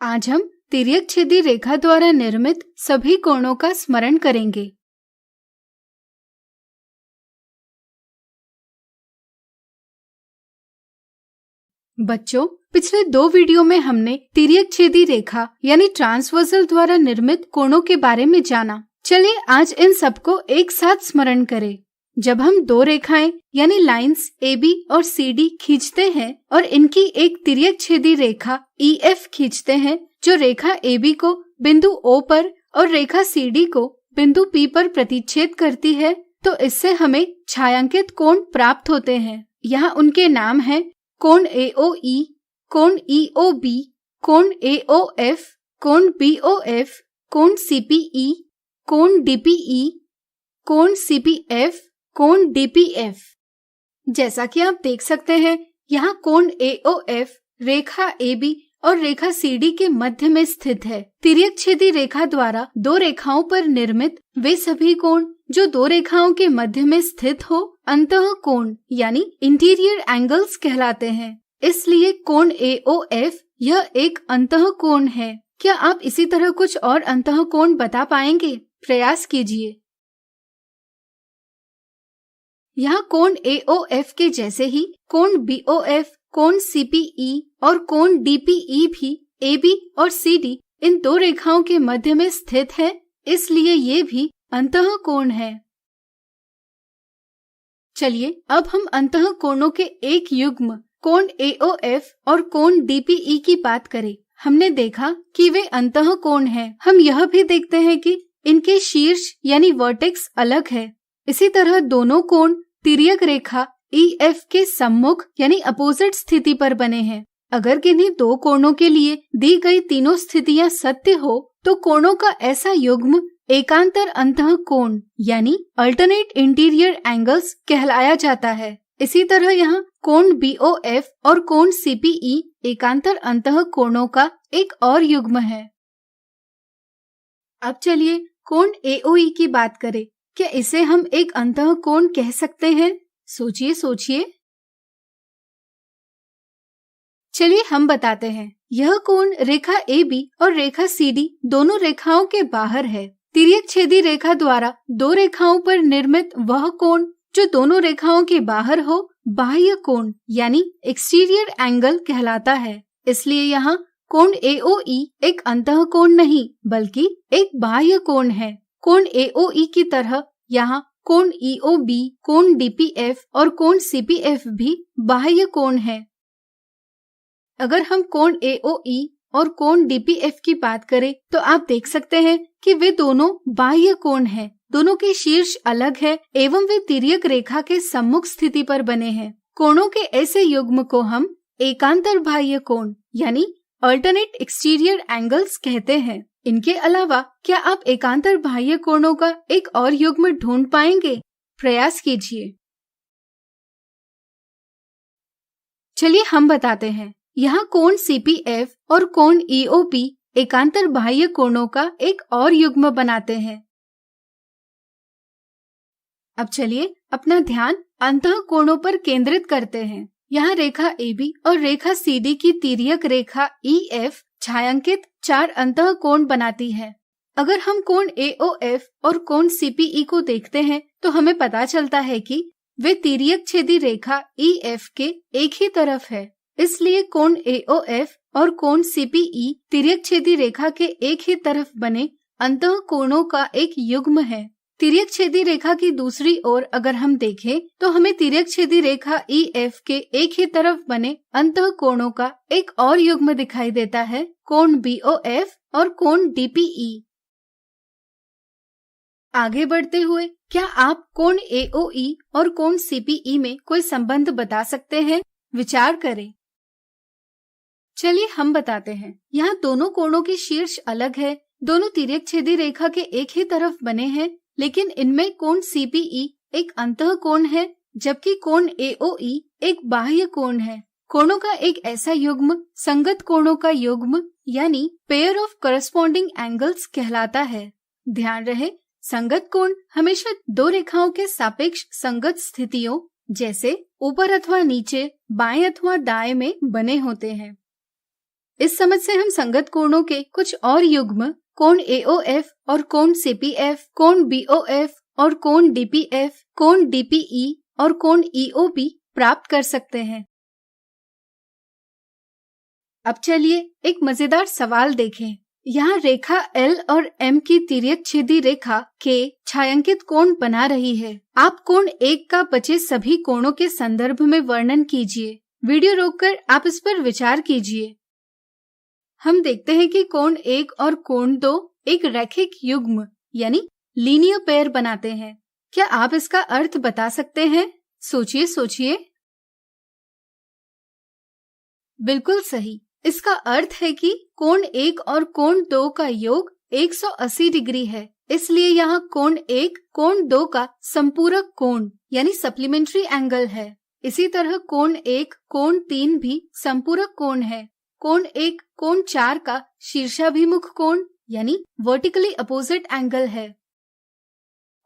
आज हम तिर्यक-छेदी रेखा द्वारा निर्मित सभी कोणों का स्मरण करेंगे। बच्चों, पिछले 2 वीडियो में हमने तिर्यक-छेदी रेखा यानी ट्रांसवर्सल द्वारा निर्मित कोणों के बारे में जाना। चलिए आज इन सबको एक साथ स्मरण करें। जब हम 2 रेखाएं यानी लाइंस AB और CD खींचते हैं और इनकी एक तिर्यक-छेदी रेखा EF खींचते हैं, जो रेखा AB को बिंदु O पर और रेखा CD को बिंदु P पर प्रतिच्छेद करती है, तो इससे हमें छायांकित कोण प्राप्त होते हैं। यहाँ उनके नाम हैं कोण AOE, कोण EOB, कोण AOF, कोण BOF, कोण CPE, कोण DPE, कोण CPF, कोण DPF। जैसा कि आप देख सकते हैं, यहाँ कोण AOF रेखा AB और रेखा CD के मध्य में स्थित है। तिर्यक-छेदी रेखा द्वारा 2 रेखाओं पर निर्मित वे सभी कोण जो 2 रेखाओं के मध्य में स्थित हो, अंतः कोण यानी इंटीरियर एंगल्स कहलाते हैं। इसलिए कोण AOF यह एक अंतः कोण है। क्या आप इसी तरह कुछ और अंतः कोण बता पाएंगे? प्रयास कीजिए। यहाँ कोण AOF के जैसे ही कोण BOF, कोण CPE और कोण DPE भी AB और CD इन 2 रेखाओं के मध्य में स्थित है, इसलिए ये भी अंतः कोण है। चलिए अब हम अंतः कोणों के एक युग्म कोण AOF और कोण DPE की बात करें। हमने देखा कि वे अंतः कोण हैं। हम यह भी देखते हैं कि इनके शीर्ष यानी वर्टेक्स अलग है। इसी तरह दोनों कोण तिर्यक रेखा EF के सम्मुख यानी अपोजिट स्थिति पर बने हैं। अगर किन्हीं 2 कोणों के लिए दी गई तीनों स्थितियां सत्य हो, तो कोणों का ऐसा युग्म एकांतर अंतः कोण यानी अल्टरनेट इंटीरियर एंगल्स कहलाया जाता है। इसी तरह यहाँ कोण BOF और कोण CPE एकांतर अंतः कोणों का एक और युग्म है। अब चलिए कोण AOE की बात करें। क्या इसे हम एक अंतः कोण कह सकते हैं? सोचिए। चलिए हम बताते हैं। यह कोण रेखा AB और रेखा CD दोनों रेखाओं के बाहर है। तिर्यक-छेदी रेखा द्वारा 2 रेखाओं पर निर्मित वह कोण जो दोनों रेखाओं के बाहर हो, बाह्य कोण यानी एक्सटीरियर एंगल कहलाता है। इसलिए यहाँ कोण AOE एक अंतः कोण नहीं, बल्कि एक बाह्य कोण है। कोण AOE की तरह यहाँ कोण EOB, कोण DPF और कोण CPF भी बाह्य कोण है। अगर हम कोण AOE और कोण DPF की बात करें, तो आप देख सकते हैं कि वे दोनों बाह्य कोण हैं। दोनों के शीर्ष अलग है एवं वे तिर्यक रेखा के सम्मुख स्थिति पर बने हैं। कोणों के ऐसे युग्म को हम एकांतर बाह्य कोण यानी अल्टरनेट एक्सटीरियर एंगल्स कहते हैं। इनके अलावा क्या आप एकांतर बाह्य कोणों का एक और युग्म ढूंढ पाएंगे? प्रयास कीजिए। चलिए हम बताते हैं। यहाँ कोण CPF और कोण EOB एकांतर बाह्य कोणों का एक और युग्म बनाते हैं। अब चलिए अपना ध्यान अंतः कोणों पर केंद्रित करते हैं। यहाँ रेखा AB और रेखा CD की तिर्यक रेखा EF छायांकित 4 अंतः कोण बनाती है। अगर हम कोण AOF और कोण CPE को देखते हैं, तो हमें पता चलता है कि वे तिर्यक-छेदी रेखा EF के एक ही तरफ है। इसलिए कोण AOF और कोण CPE तिर्यक-छेदी रेखा के एक ही तरफ बने अंतः कोणों का एक युग्म है। तिर्यक-छेदी रेखा की दूसरी ओर अगर हम देखें, तो हमें तिर्यक-छेदी रेखा EF के एक ही तरफ बने अंतः कोणों का एक और युग्म दिखाई देता है, कोण BOF और कोण DPE। आगे बढ़ते हुए क्या आप कोण AOE और कोण CPE में कोई संबंध बता सकते हैं? विचार करें। चलिए हम बताते हैं। यहाँ दोनों कोणों के शीर्ष अलग है। दोनों तिर्यक-छेदी रेखा के एक ही तरफ बने हैं, लेकिन इनमें कोण CPE एक अंतः कोण है, जबकि कोण AOE एक बाह्य कोण है। कोणों का एक ऐसा युग्म संगत कोणों का युग्म यानी पेयर ऑफ करस्पॉन्डिंग एंगल्स कहलाता है। ध्यान रहे, संगत कोण हमेशा 2 रेखाओं के सापेक्ष संगत स्थितियों जैसे ऊपर अथवा नीचे, बाएं अथवा दाएं में बने होते हैं। इस समझ से हम संगत कोणों के कुछ और युग्म कोण AOF और कोण CPF, कोण BOF और कोण DPF, कोण DPE और कोण EOB प्राप्त कर सकते हैं। अब चलिए एक मजेदार सवाल देखें। यहाँ रेखा L और M की तिर्यक छेदी रेखा K छायांकित कोण बना रही है। आप कोण 1 का बचे सभी कोणों के संदर्भ में वर्णन कीजिए। वीडियो रोककर आप इस पर विचार कीजिए। हम देखते हैं कि कोण 1 और कोण 2 एक रैखिक युग्म यानी लीनियर पेयर बनाते हैं। क्या आप इसका अर्थ बता सकते हैं? सोचिए सोचिए। बिल्कुल सही। इसका अर्थ है कि कोण 1 और कोण 2 का योग 180 डिग्री है। इसलिए यहाँ कोण 1 कोण 2 का संपूरक कोण यानी सप्लीमेंट्री एंगल है। इसी तरह कोण 1 कोण 3 भी संपूरक कोण है। कोण 1 कोण 4 का शीर्षाभिमुख कोण यानी वर्टिकली अपोजिट एंगल है।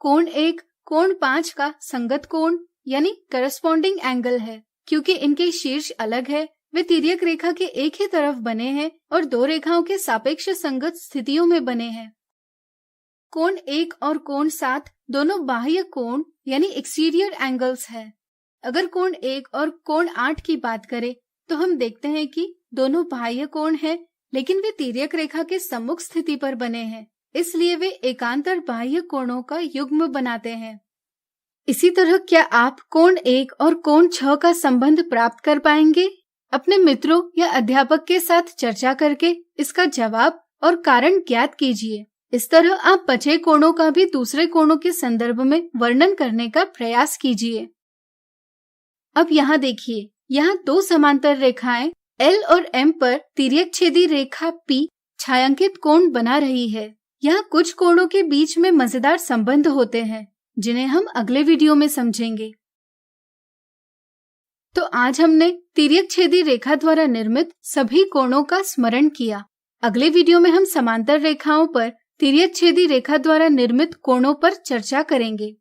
कोण 1 कोण 5 का संगत कोण यानी करस्पॉन्डिंग एंगल है। क्योंकि इनके शीर्ष अलग है, वे तिर्यक रेखा के एक ही तरफ बने हैं और दो रेखाओं के सापेक्ष संगत स्थितियों में बने हैं। कोण 1 और कोण 7 दोनों बाह्य कोण यानी एक्सटीरियर एंगल्स हैं। अगर कोण 1 और कोण 8 की बात करें तो हम देखते हैं कि दोनों बाह्य कोण हैं, लेकिन वे तिर्यक रेखा के सम्मुख स्थिति पर बने हैं, इसलिए वे एकांतर बाह्य कोणों का युग्म बनाते हैं। इसी तरह क्या आप कोण 1 और कोण 6 का संबंध प्राप्त कर पाएंगे? अपने मित्रों या अध्यापक के साथ चर्चा करके इसका जवाब और कारण ज्ञात कीजिए। इस तरह आप बचे कोणों का भी दूसरे कोणों के संदर्भ में वर्णन करने का प्रयास कीजिए। अब यहाँ देखिए, यहाँ दो समांतर रेखाएं L और M पर तिर्यक छेदी रेखा P छायांकित कोण बना रही है। यहाँ कुछ कोणों के बीच में मजेदार संबंध होते हैं जिन्हें हम अगले वीडियो में समझेंगे। तो आज हमने तिर्यक छेदी रेखा द्वारा निर्मित सभी कोणों का स्मरण किया। अगले वीडियो में हम समांतर रेखाओं पर तिर्यक छेदी रेखा द्वारा निर्मित कोणों पर चर्चा करेंगे।